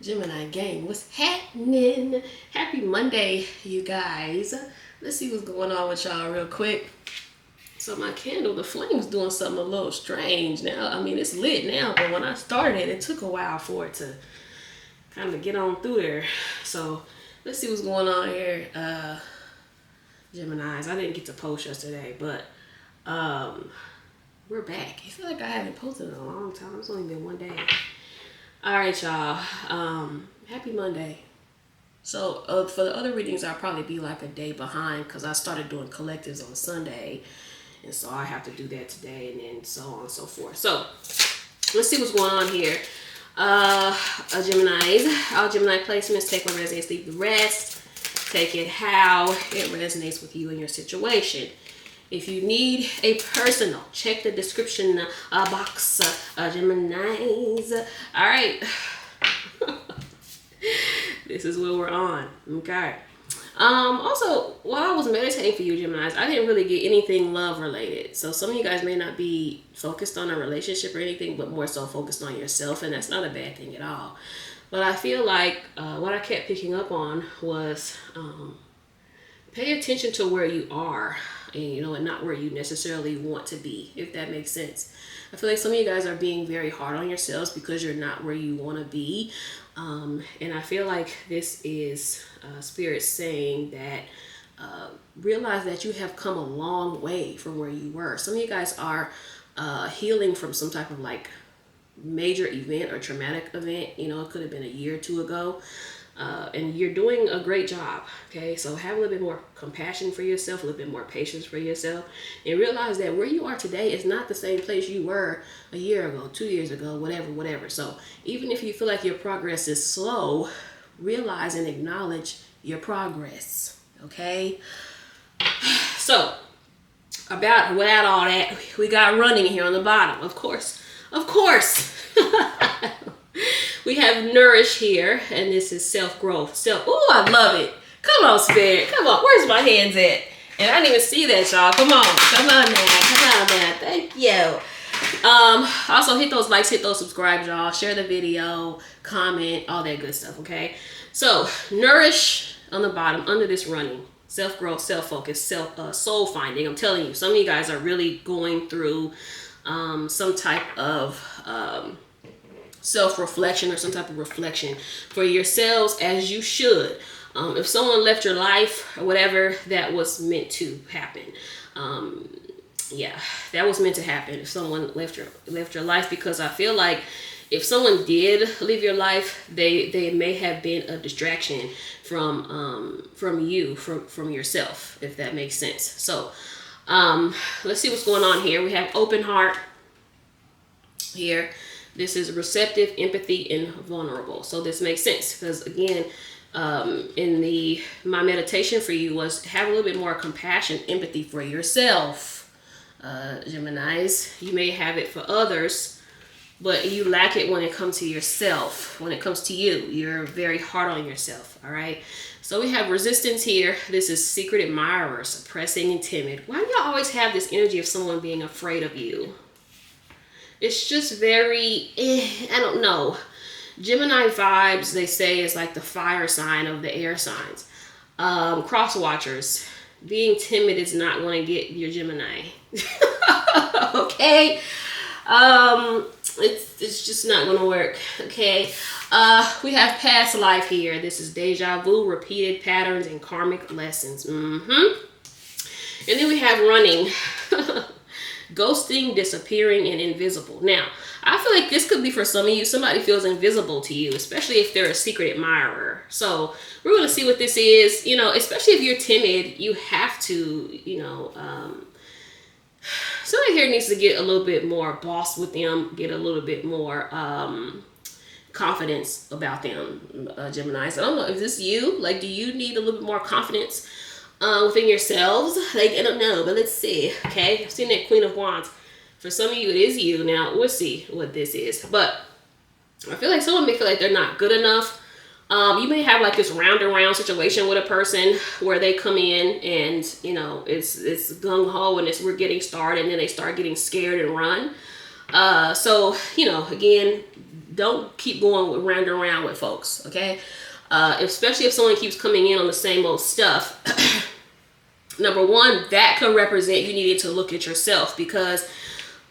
Gemini gang, what's happening? Happy Monday, you guys. Let's see what's going on with y'all real quick. So my candle, the flame's doing something a little strange now. I mean, it's lit now, but when I started it took a while for it to kind of get on through there. So let's see what's going on here. Geminis, I didn't get to post yesterday, but we're back. I feel like I haven't posted in a long time. It's only been one day. All right, y'all. Happy Monday. So for the other readings, I'll probably be like a day behind because I started doing collectives on Sunday. And so I have to do that today and then so on and so forth. So let's see what's going on here. Geminis. All Gemini placements, take what resonates, leave the rest. Take it how it resonates with you and your situation. If you need a personal, check the description box, Geminis. All right. This is what we're on. Okay. Also, while I was meditating for you, Geminis, I didn't really get anything love related. So some of you guys may not be focused on a relationship or anything, but more so focused on yourself. And that's not a bad thing at all. But I feel like what I kept picking up on was pay attention to where you are. And not where you necessarily want to be, if that makes sense. I feel like some of you guys are being very hard on yourselves because you're not where you want to be. And I feel like this is Spirit saying that realize that you have come a long way from where you were. Some of you guys are healing from some type of like major event or traumatic event. It could have been a year or two ago. And you're doing a great job, okay? So have a little bit more compassion for yourself, a little bit more patience for yourself, and realize that where you are today is not the same place you were a year ago, 2 years ago, whatever. So even if you feel like your progress is slow, realize and acknowledge your progress, okay? So without all that, we got running here on the bottom, of course. We have Nourish here, and this is self-growth. Oh, I love it. Come on, Spirit. Come on. Where's my hands at? And I didn't even see that, y'all. Come on now. Thank you. Also, hit those likes, hit those subscribes, y'all. Share the video, comment, all that good stuff, okay? So, Nourish on the bottom, under this running. Self-growth, self-focus, soul-finding. I'm telling you, some of you guys are really going through some type of self-reflection or some type of reflection for yourselves, as you should. If someone left your life or whatever, that was meant to happen. That was meant to happen. If someone left your life, because I feel like if someone did leave your life, they may have been a distraction from yourself, if that makes sense. So let's see what's going on here. We have open heart here. This is receptive, empathy, and vulnerable. So this makes sense because, again, my meditation for you was have a little bit more compassion, empathy for yourself, Geminis. You may have it for others, but you lack it when it comes to yourself. When it comes to you, you're very hard on yourself, all right? So we have resistance here. This is secret admirer, suppressing, and timid. Why do y'all always have this energy of someone being afraid of you? It's just very, I don't know. Gemini vibes, they say, is like the fire sign of the air signs. Cross watchers, being timid is not going to get your Gemini. Okay? It's just not going to work. Okay? We have past life here. This is deja vu, repeated patterns, and karmic lessons. And then we have running. Ghosting, disappearing, and invisible. Now, I feel like this could be for some of you. Somebody feels invisible to you, especially if they're a secret admirer. So we're going to see what this is. Especially if you're timid, you have to, somebody here needs to get a little bit more boss with them, get a little bit more confidence about them, Geminis. I don't know, is this you? Like, do you need a little bit more confidence within yourselves? Like, I don't know, but let's see. Okay, I've seen that Queen of Wands. For some of you, it is you. Now, we'll see what this is. But I feel like someone may feel like they're not good enough. You may have like this round and round situation with a person where they come in and, it's gung-ho and we're getting started, and then they start getting scared and run. So, again, don't keep going round and round with folks, okay? Especially if someone keeps coming in on the same old stuff. Number one, that could represent you needed to look at yourself, because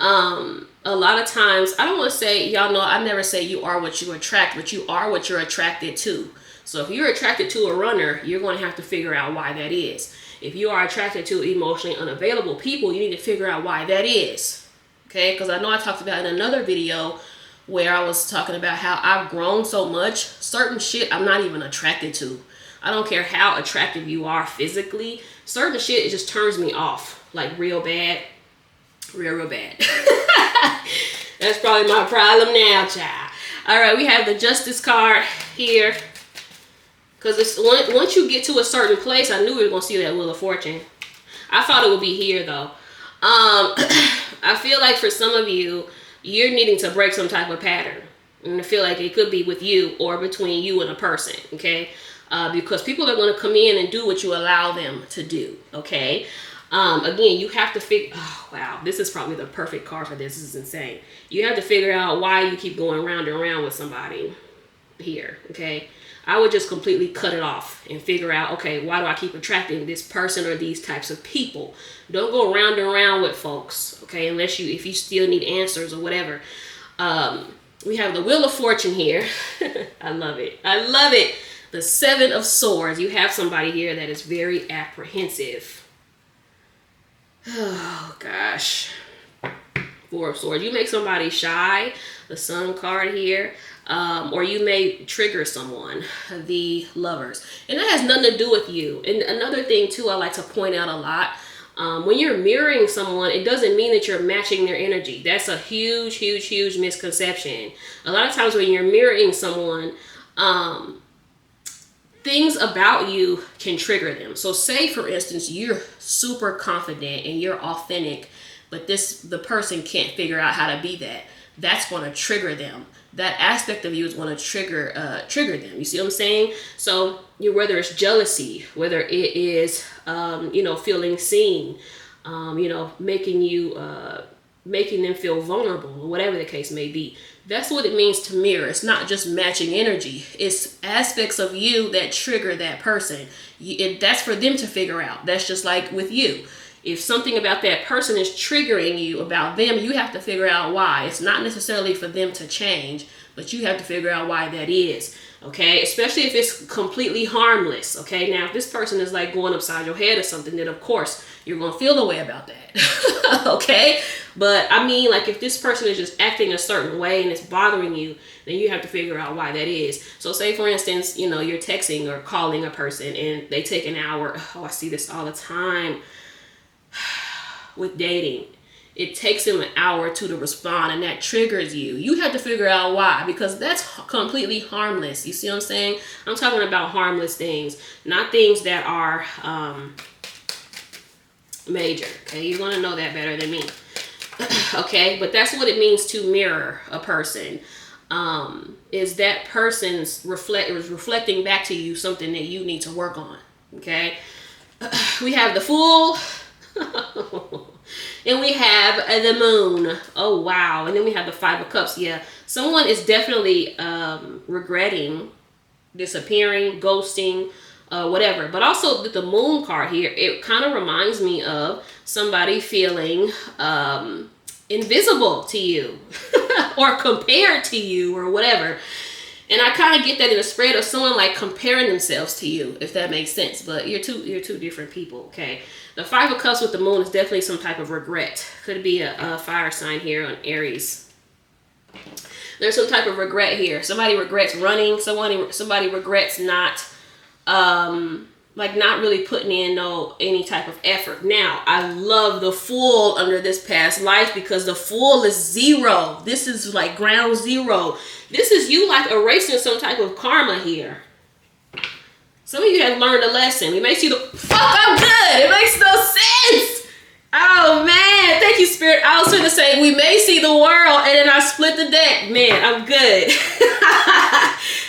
a lot of times, I don't want to say, y'all know, I never say you are what you attract, but you are what you're attracted to. So if you're attracted to a runner, you're going to have to figure out why that is. If you are attracted to emotionally unavailable people, you need to figure out why that is. Okay, because I know I talked about in another video where I was talking about how I've grown so much, certain shit I'm not even attracted to. I don't care how attractive you are physically, certain shit, it just turns me off, like real bad, real bad. That's probably my problem now, child. All right, we have the Justice card here. Because once you get to a certain place, I knew we were going to see that Wheel of Fortune. I thought it would be here, though. I feel like for some of you, you're needing to break some type of pattern. And I feel like it could be with you or between you and a person, okay? Because people are going to come in and do what you allow them to do, okay? Again, you have to figure, oh, wow, this is probably the perfect card for this. This is insane. You have to figure out why you keep going round and round with somebody here, okay? I would just completely cut it off and figure out, okay, why do I keep attracting this person or these types of people? Don't go round and round with folks, okay, unless if you still need answers or whatever. We have the Wheel of Fortune here. I love it. I love it. The Seven of Swords. You have somebody here that is very apprehensive. Oh, gosh. Four of Swords. You make somebody shy. The Sun card here. Or you may trigger someone, the Lovers. And that has nothing to do with you. And another thing, too, I like to point out a lot. When you're mirroring someone, it doesn't mean that you're matching their energy. That's a huge, huge, huge misconception. A lot of times when you're mirroring someone, things about you can trigger them. So say, for instance, you're super confident and you're authentic, but the person can't figure out how to be that. That's going to trigger them. That aspect of you is going to trigger them. You see what I'm saying? So whether it's jealousy, whether it is, feeling seen, making them feel vulnerable, or whatever the case may be. That's what it means to mirror. It's not just matching energy. It's aspects of you that trigger that person. That's for them to figure out. That's just like with you. If something about that person is triggering you about them, you have to figure out why. It's not necessarily for them to change, but you have to figure out why that is. Okay, especially if it's completely harmless. Okay, now if this person is like going upside your head or something, then of course you're gonna feel the way about that. Okay, but I mean, like if this person is just acting a certain way and it's bothering you, then you have to figure out why that is. So say for instance, you're texting or calling a person and they take an hour. Oh, I see this all the time with dating. It takes them an hour or two to respond, and that triggers you. You have to figure out why, because that's completely harmless. You see what I'm saying? I'm talking about harmless things, not things that are major. Okay, you're gonna know that better than me. Okay, but that's what it means to mirror a person. Is that person's reflecting back to you something that you need to work on. Okay, we have the Fool. And we have the Moon. Oh, wow. And then we have the Five of Cups. Yeah. Someone is definitely regretting disappearing, ghosting, whatever. But also the Moon card here, it kind of reminds me of somebody feeling invisible to you or compared to you or whatever. And I kind of get that in the spread of someone like comparing themselves to you, if that makes sense. But you're two different people, okay? The Five of Cups with the Moon is definitely some type of regret. Could be a fire sign here on Aries. There's some type of regret here. Somebody regrets running. Somebody regrets not really putting in any type of effort. Now, I love the Fool under this past life because the Fool is zero. This is like ground zero. This is you like erasing some type of karma here. Some of you have learned a lesson. You may see I'm good. It makes no sense. Oh, man. Thank you, Spirit. I was going to say, we may see the world, and then I split the deck. Man, I'm good.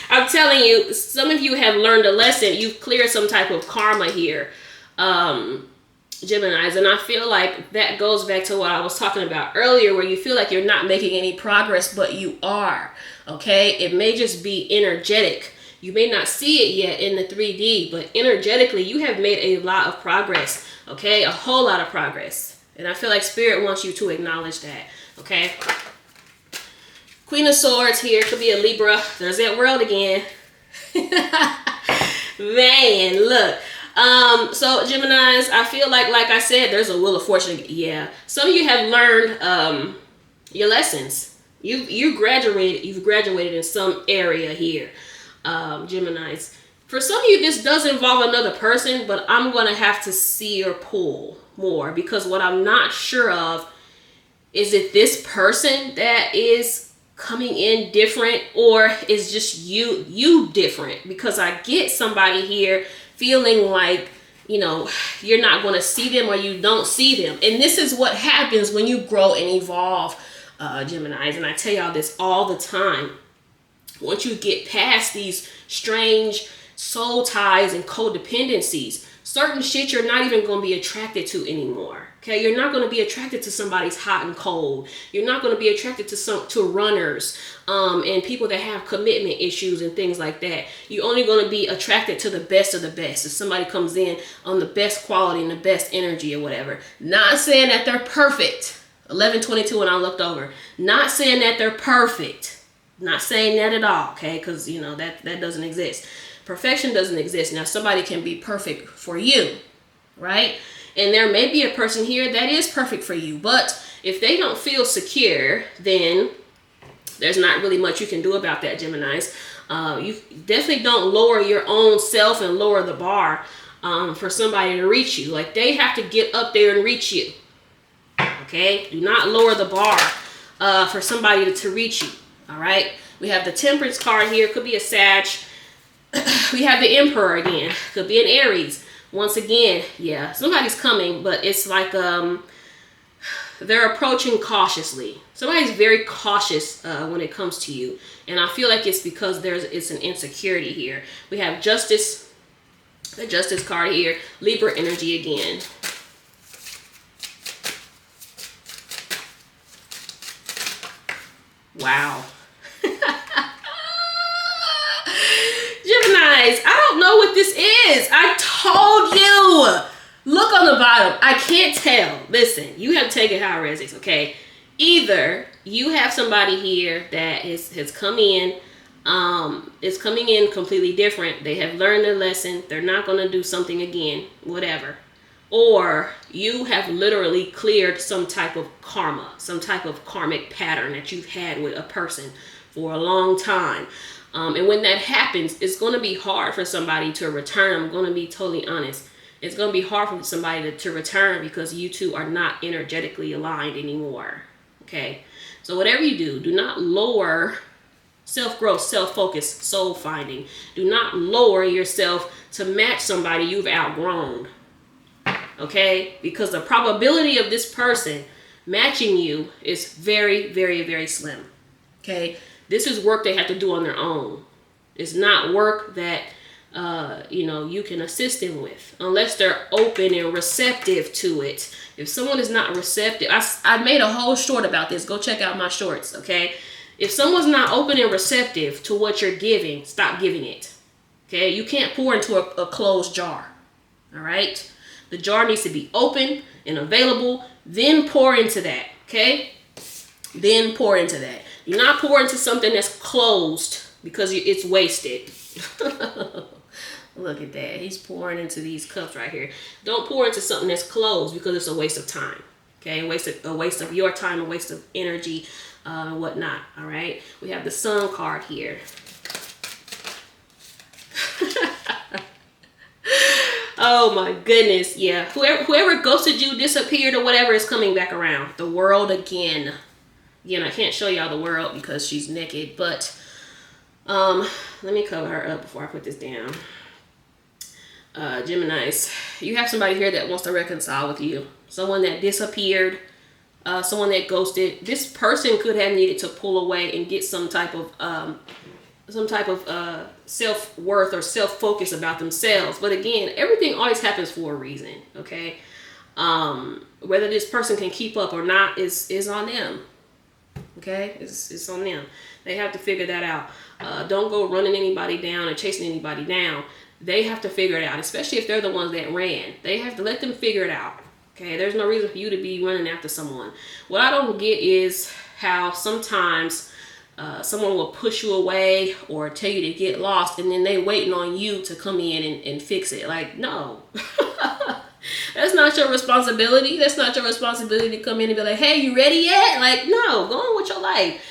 I'm telling you, some of you have learned a lesson. You've cleared some type of karma here, Geminis. And I feel like that goes back to what I was talking about earlier, where you feel like you're not making any progress, but you are. Okay, it may just be energetic. You may not see it yet in the 3D, but energetically, you have made a lot of progress. Okay, a whole lot of progress. And I feel like Spirit wants you to acknowledge that. Okay. Queen of Swords here. Could be a Libra. There's that world again. Man, look. So Geminis, I feel like I said, there's a wheel of fortune. Yeah. Some of you have learned your lessons. You've graduated in some area here. Geminis. For some of you, this does involve another person, but I'm going to have to see or pull more, because what I'm not sure of is it this person that is coming in different, or is just you different? Because I get somebody here feeling like, you're not going to see them, or you don't see them. And this is what happens when you grow and evolve, Geminis. And I tell y'all this all the time. Once you get past these strange soul ties and codependencies, certain shit you're not even going to be attracted to anymore. Okay, you're not going to be attracted to somebody's hot and cold. You're not going to be attracted to runners and people that have commitment issues and things like that. You're only going to be attracted to the best of the best. If somebody comes in on the best quality and the best energy or whatever. Not saying that they're perfect. 11:22 when I looked over. Not saying that they're perfect. Not saying that at all, okay? Because, that doesn't exist. Perfection doesn't exist. Now, somebody can be perfect for you, right? And there may be a person here that is perfect for you. But if they don't feel secure, then there's not really much you can do about that, Geminis. You definitely don't lower your own self and lower the bar for somebody to reach you. Like, they have to get up there and reach you, okay? Do not lower the bar for somebody to reach you. All right, we have the Temperance card here. Could be a Sag. We have the Emperor again. Could be an Aries. Once again, yeah, somebody's coming, but it's like they're approaching cautiously. Somebody's very cautious when it comes to you, and I feel like it's because it's an insecurity here. We have Justice, the Justice card here. Libra energy again. Wow. Geminis, I don't know what this is. I told you. Look on the bottom. I can't tell. Listen, you have to take it how it resonates, okay? Either you have somebody here that has come in, is coming in completely different. They have learned their lesson. They're not going to do something again, whatever. Or you have literally cleared some type of karma, some type of karmic pattern that you've had with a person for a long time. And when that happens, it's going to be hard for somebody to return. I'm going to be totally honest. It's going to be hard for somebody to return, because you two are not energetically aligned anymore. Okay. So whatever you do, do not lower self-growth, self-focus, soul finding. Do not lower yourself to match somebody you've outgrown. Okay, because the probability of this person matching you is very, very, very slim. Okay, this is work they have to do on their own. It's not work that you can assist them with, unless they're open and receptive to it. If someone is not receptive, I made a whole short about this. Go check out my shorts. Okay, if someone's not open and receptive to what you're giving, stop giving it. Okay, you can't pour into a closed jar. All right. The jar needs to be open and available. Then pour into that, okay? Then pour into that. Do not pour into something that's closed, because it's wasted. Look at that. He's pouring into these cups right here. Don't pour into something that's closed, because it's a waste of time, okay? A waste of your time, a waste of energy, and whatnot, all right? We have the Sun card here. Oh my goodness, yeah. Whoever ghosted you, disappeared, or whatever is coming back around. The World again. Again, I can't show y'all the World because she's naked, but let me cover her up before I put this down. Geminis, you have somebody here that wants to reconcile with you. Someone that disappeared, someone that ghosted. This person could have needed to pull away and get some type of self-worth or self-focus about themselves. But again, everything always happens for a reason, okay? Whether this person can keep up or not is on them. Okay, it's on them. They have to figure that out. Don't go running anybody down or chasing anybody down. They have to figure it out, especially if they're the ones that ran. They have to let them figure it out. Okay, there's no reason for you to be running after someone. What I don't get is how sometimes someone will push you away or tell you to get lost, and then they waiting on you to come in and fix it. Like, no. That's not your responsibility. That's not your responsibility to come in and be like, hey, you ready yet? Like, no, go on with your life.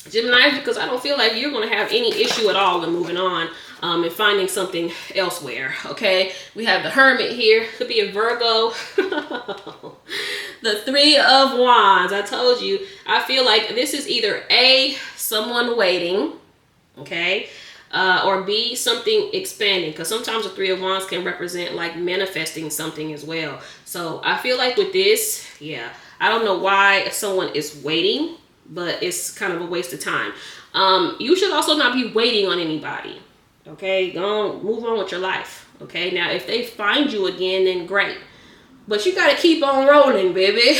Gemini, because I don't feel like you're going to have any issue at all in moving on and finding something elsewhere, okay? We have the Hermit here. Could be a Virgo. The Three of Wands. I told you, I feel like this is either A, someone waiting, okay? Or B, something expanding, because sometimes the Three of Wands can represent like manifesting something as well. So I feel like with this, yeah, I don't know why someone is waiting, but it's kind of a waste of time. You should also not be waiting on anybody. Okay, go on, move on with your life. Okay, now if they find you again, then great, but you got to keep on rolling, baby.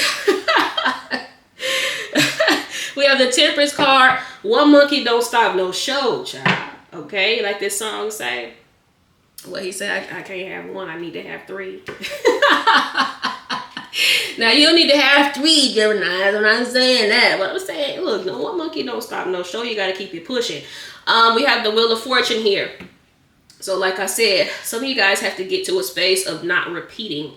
We have the Temperance card. One monkey don't stop no show, child. Okay, like this song say. What he said, I can't have one, I need to have three. Now, you don't need to have three Geminis. I'm not saying that. But I'm saying, look, no, one monkey don't stop no show. You got to keep it pushing. We have the Wheel of Fortune here. So like I said, some of you guys have to get to a space of not repeating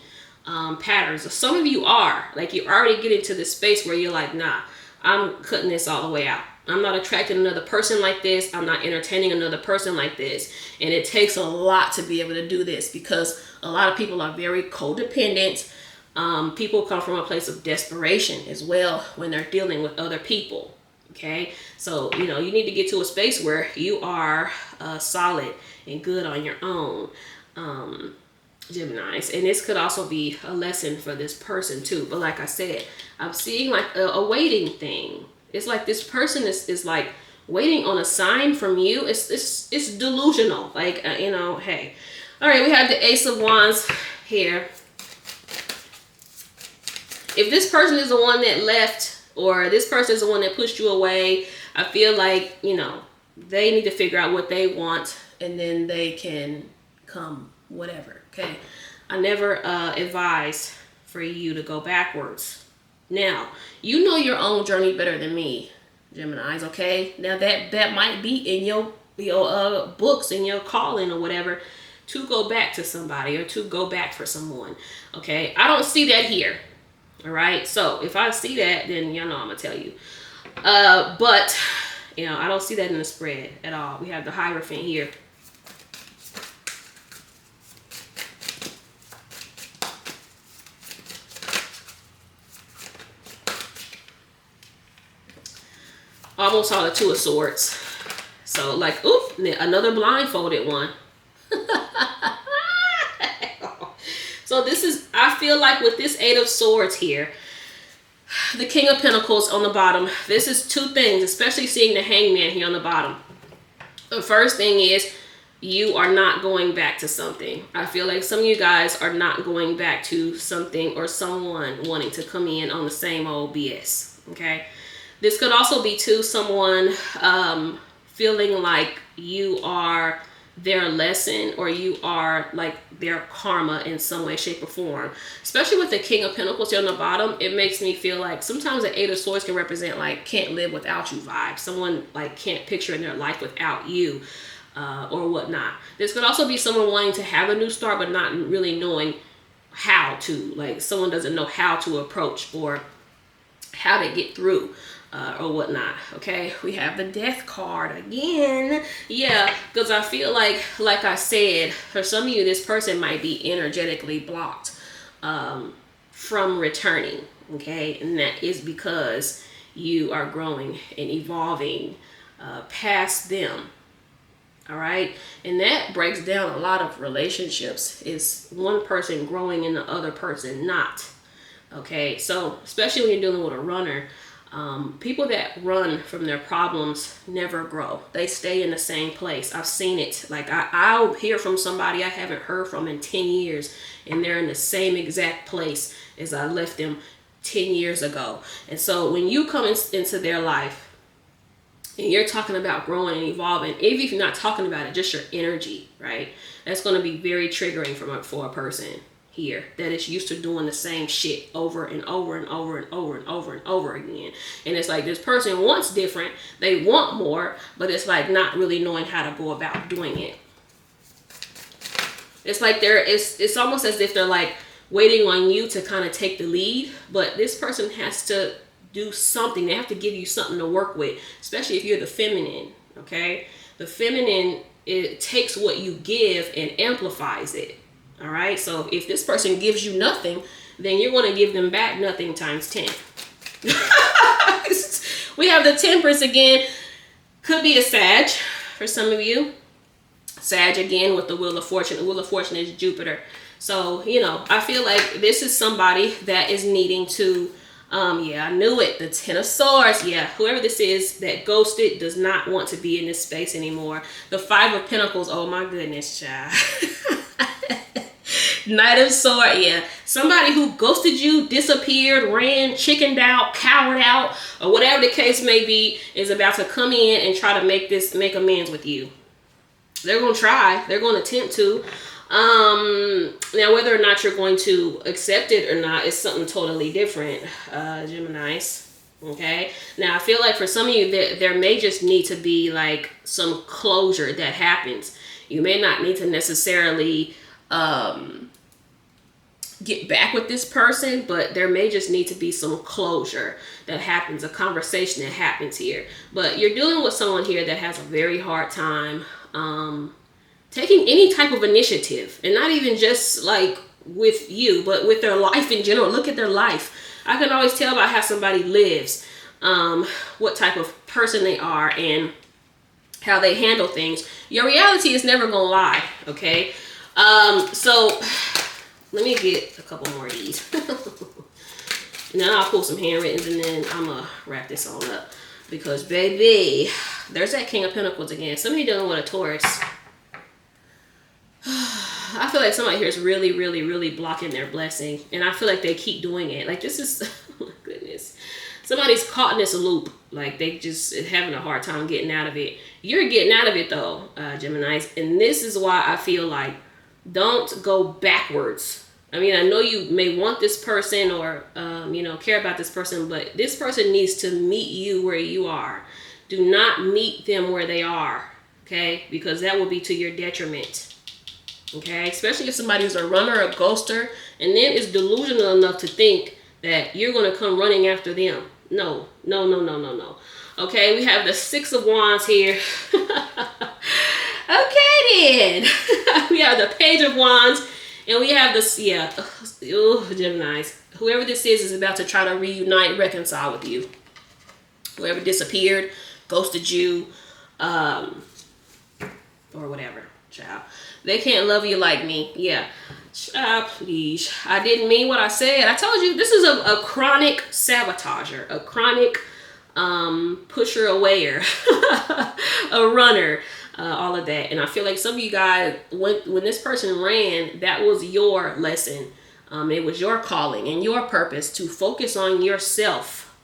patterns. Some of you are. Like, you already get into this space where you're like, nah, I'm cutting this all the way out. I'm not attracting another person like this. I'm not entertaining another person like this. And it takes a lot to be able to do this because a lot of people are very codependent. People come from a place of desperation as well when they're dealing with other people. Okay, so you know you need to get to a space where you are solid and good on your own, Geminis. And this could also be a lesson for this person too. But like I said, I'm seeing like a waiting thing. It's like this person is like waiting on a sign from you. It's delusional. Like you know, hey, all right. We have the Ace of Wands here. If this person is the one that left or this person is the one that pushed you away, I feel like, you know, they need to figure out what they want and then they can come whatever, okay? I never advise for you to go backwards. Now, you know your own journey better than me, Geminis, okay? Now, that might be in your books, in your calling or whatever, to go back to somebody or to go back for someone, okay? I don't see that here. All right. So if I see that, then you know I'm gonna tell you. But you know I don't see that in the spread at all. We have the Hierophant here. Almost saw the Two of Swords. So like, oop, another blindfolded one. So this is, I feel like with this Eight of Swords here, the King of Pentacles on the bottom, this is two things, especially seeing the Hangman here on the bottom. The first thing is you are not going back to something. I feel like some of you guys are not going back to something or someone wanting to come in on the same old BS, okay? This could also be too someone feeling like you are their lesson or you are like their karma in some way, shape, or form. Especially with the King of Pentacles here on the bottom, it makes me feel like sometimes the Eight of Swords can represent like can't live without you vibes. Someone like can't picture in their life without you or whatnot. This could also be someone wanting to have a new start but not really knowing how to. Like someone doesn't know how to approach or how to get through. Or whatnot. Okay, we have the Death card again. Yeah, because I feel like I said, for some of you, this person might be energetically blocked from returning. Okay, and that is because you are growing and evolving past them. All right, and that breaks down a lot of relationships. Is one person growing and the other person not. Okay, so especially when you're dealing with a runner. People that run from their problems never grow. They stay in the same place. I've seen it. Like I'll hear from somebody I haven't heard from in 10 years and they're in the same exact place as I left them 10 years ago. And so when you come into their life and you're talking about growing and evolving, even if you're not talking about it, just your energy, right? That's going to be very triggering for a person here that is used to doing the same shit over and over and over and over and over and over again. And it's like this person wants different, they want more, but it's like not really knowing how to go about doing it. It's like it's almost as if they're like waiting on you to kind of take the lead, but this person has to do something. They have to give you something to work with, especially if you're the feminine, okay? The feminine, it takes what you give and amplifies it. All right, so if this person gives you nothing, then you're going to give them back nothing times 10. We have the Temperance again. Could be a Sag for some of you. Sag again with the Wheel of Fortune. The Wheel of Fortune is Jupiter. So, you know, I feel like this is somebody that is needing to, yeah, I knew it. The Ten of Swords. Yeah, whoever this is that ghosted does not want to be in this space anymore. The Five of Pentacles. Oh my goodness, child. Knight of Swords, yeah. Somebody who ghosted you, disappeared, ran, chickened out, cowered out, or whatever the case may be, is about to come in and try to make amends with you. They're going to try. They're going to attempt to. Now, whether or not you're going to accept it or not is something totally different, Geminis. Okay. Now, I feel like for some of you, there may just need to be like some closure that happens. You may not need to necessarily get back with this person, but there may just need to be some closure that happens, a conversation that happens here. But you're dealing with someone here that has a very hard time taking any type of initiative, and not even just like with you, but with their life in general. Look at their life. I can always tell by how somebody lives, what type of person they are and how they handle things. Your reality is never gonna lie, okay? So let me get a couple more of these. Now I'll pull some handwrittens and then I'm gonna wrap this all up, because baby, there's that King of Pentacles again. Somebody dealing with a Taurus. I feel like somebody here is really, really, really blocking their blessing, and I feel like they keep doing it. Like this is, oh my goodness, somebody's caught in this loop. Like they just having a hard time getting out of it. You're getting out of it though, Geminis, and this is why I feel like don't go backwards. I mean, I know you may want this person or, you know, care about this person, but this person needs to meet you where you are. Do not meet them where they are, okay? Because that will be to your detriment, okay? Especially if somebody is a runner, a ghoster, and then is delusional enough to think that you're going to come running after them. No, no, no, no, no, no. Okay, we have the Six of Wands here. Okay, then. We have the Page of Wands. And we have this, yeah, Geminis. Whoever this is about to try to reunite, reconcile with you. Whoever disappeared, ghosted you, or whatever, child. They can't love you like me. Yeah. Child, please. I didn't mean what I said. I told you, this is a chronic sabotager, a chronic pusher awayer, a runner. All of that. And I feel like some of you guys, when this person ran, that was your lesson. It was your calling and your purpose to focus on yourself.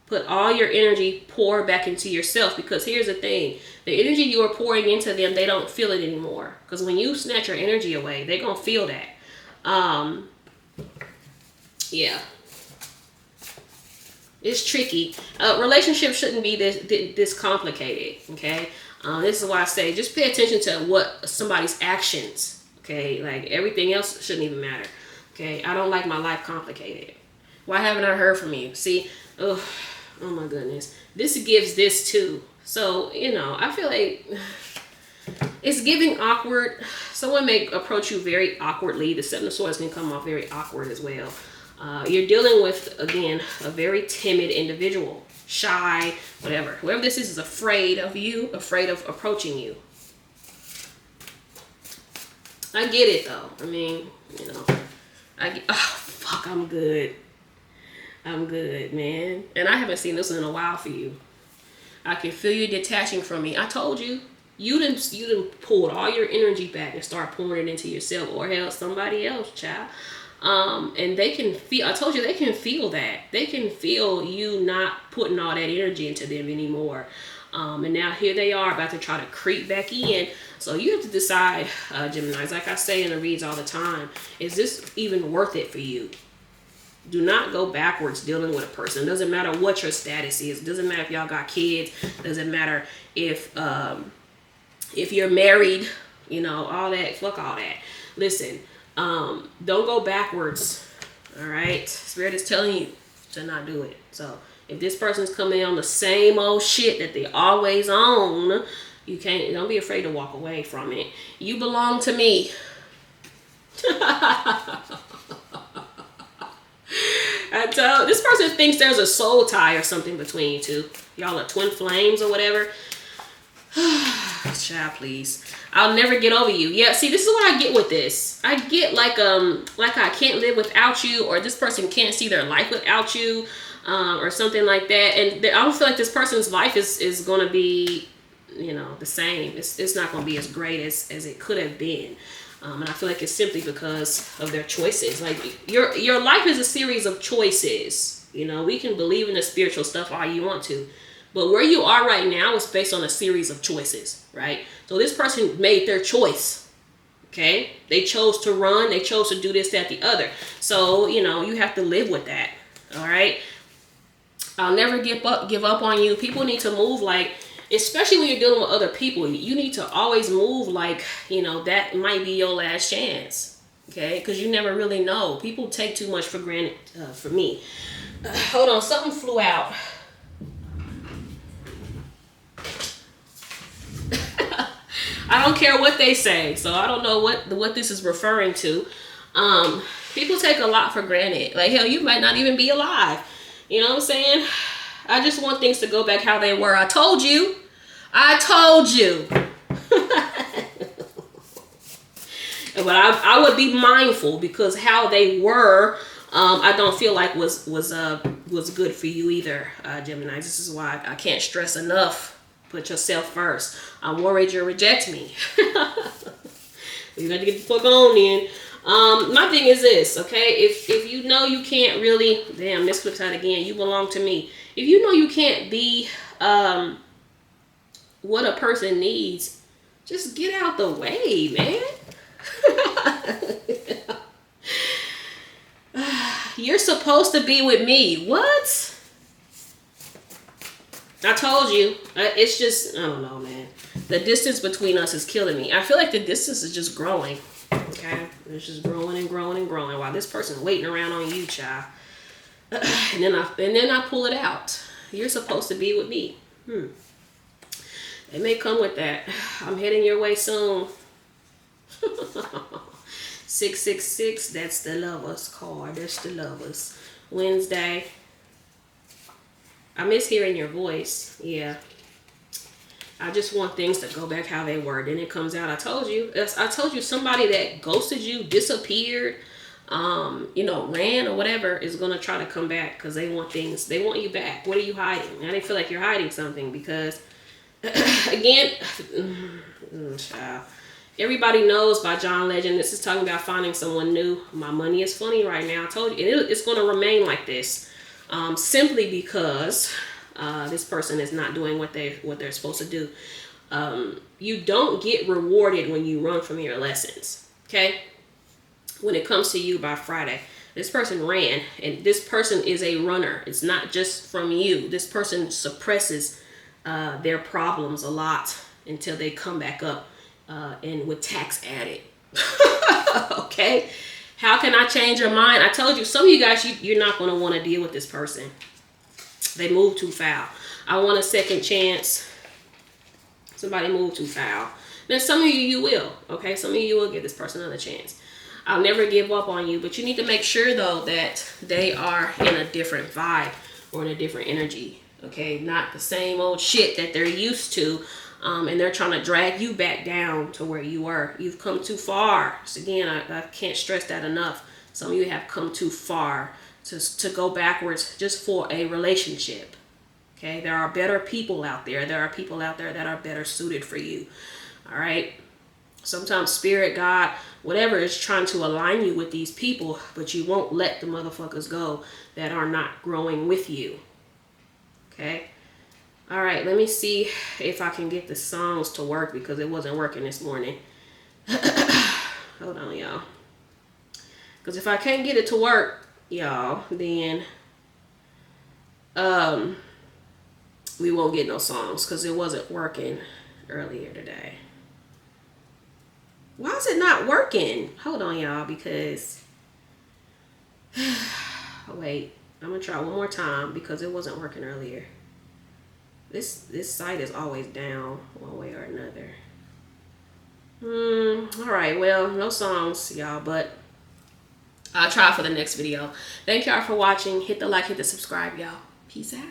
Put all your energy, pour back into yourself, because here's the thing. The energy you are pouring into them, they don't feel it anymore. Because when you snatch your energy away, they're going to feel that. Yeah. It's tricky. Relationships shouldn't be this complicated, okay? This is why I say just pay attention to what somebody's actions, okay? Like everything else shouldn't even matter, okay? I don't like my life complicated. Why haven't I heard from you? See, oh my goodness. This gives this too. So, you know, I feel like it's giving awkward. Someone may approach you very awkwardly. The Seven of Swords can come off very awkward as well. You're dealing with, again, a very timid individual. Shy, whatever. Whoever this is afraid of you, afraid of approaching you. I get it though. I mean, you know, I'm good. I'm good, man. And I haven't seen this in a while for you. I can feel you detaching from me. I told you. You done pulled all your energy back and start pouring it into yourself, or hell, somebody else, child. And they can feel, I told you, they can feel that. They can feel you not putting all that energy into them anymore. And now here they are about to try to creep back in. So you have to decide, Geminis, like I say in the reads all the time, is this even worth it for you? Do not go backwards dealing with a person. It doesn't matter what your status is. It doesn't matter if y'all got kids. It doesn't matter if you're married, you know, all that. Fuck all that. Listen, don't go backwards. All right? Spirit is telling you to not do it. So if this person's coming on the same old shit that they always own, don't be afraid to walk away from it. You belong to me. This person thinks there's a soul tie or something between you two. Y'all are twin flames or whatever. Child, please. I'll never get over you. Yeah, see, this is what I get with this. I get like I can't live without you, or this person can't see their life without you, or something like that. And I don't feel like this person's life is going to be, you know, the same. It's not going to be as great as it could have been. And I feel like it's simply because of their choices. Like your life is a series of choices. You know, we can believe in the spiritual stuff all you want to, but where you are right now is based on a series of choices, right? So this person made their choice. Okay, they chose to run. They chose to do this, that, the other. So you know you have to live with that. All right. I'll never give up on you. People need to move like. Especially when you're dealing with other people, you need to always move like, you know, that might be your last chance. Okay? Because you never really know. People take too much for granted for me. Hold on. Something flew out. I don't care what they say. So I don't know what this is referring to. People take a lot for granted. Like, hell, you might not even be alive. You know what I'm saying? I just want things to go back how they were. I told you. But I would be mindful because how they were, I don't feel like was good for you either, Gemini. This is why I can't stress enough. Put yourself first. I'm worried you'll reject me. You got to get the fuck on then. My thing is this, okay? If you know you can't really, damn, this flips out again. You belong to me. If you know you can't be what a person needs, just get out the way, man. You're supposed to be with me. What? I told you. It's just, I don't know, man. The distance between us is killing me. I feel like the distance is just growing. Okay? It's just growing and growing and growing while this person's waiting around on you, child. And then I pull it out. You're supposed to be with me. It may come with that. I'm heading your way soon. 666, that's the lovers card. That's the lovers. Wednesday. I miss hearing your voice. Yeah. I just want things to go back how they were. Then it comes out. I told you somebody that ghosted you, disappeared, you know, ran or whatever is going to try to come back because they want you back. What are you hiding? Now they feel like you're hiding something because, again, child, everybody knows by John Legend, this is talking about finding someone new. My money is funny right now. I told you, it's going to remain like this simply because this person is not doing what they're supposed to do. You don't get rewarded when you run from your lessons. Okay? When it comes to you by Friday, this person ran, and this person is a runner. It's not just from you. This person suppresses their problems a lot until they come back up and with tax added. Okay? How can I change your mind? I told you, some of you guys, you're not going to want to deal with this person. They move too foul. I want a second chance. Somebody move too foul. Now, some of you will. Okay? Some of you will give this person another chance. I'll never give up on you, but you need to make sure, though, that they are in a different vibe or in a different energy. Okay? Not the same old shit that they're used to, and they're trying to drag you back down to where you were. You've come too far. So again, I can't stress that enough. Some of you have come too far to go backwards just for a relationship. Okay? There are better people out there. There are people out there that are better suited for you. All right? Sometimes spirit, God, whatever is trying to align you with these people, but you won't let the motherfuckers go that are not growing with you. Okay? All right, let me see if I can get the songs to work because it wasn't working this morning. Hold on, y'all. Because if I can't get it to work, y'all, then we won't get no songs because it wasn't working earlier today. Why is it not working? Hold on, y'all, because wait, I'm gonna try one more time because it wasn't working earlier. This site is always down one way or another. All right, well, no songs, y'all, but I'll try for the next video. Thank y'all for watching. Hit the like, hit the subscribe, y'all. Peace out.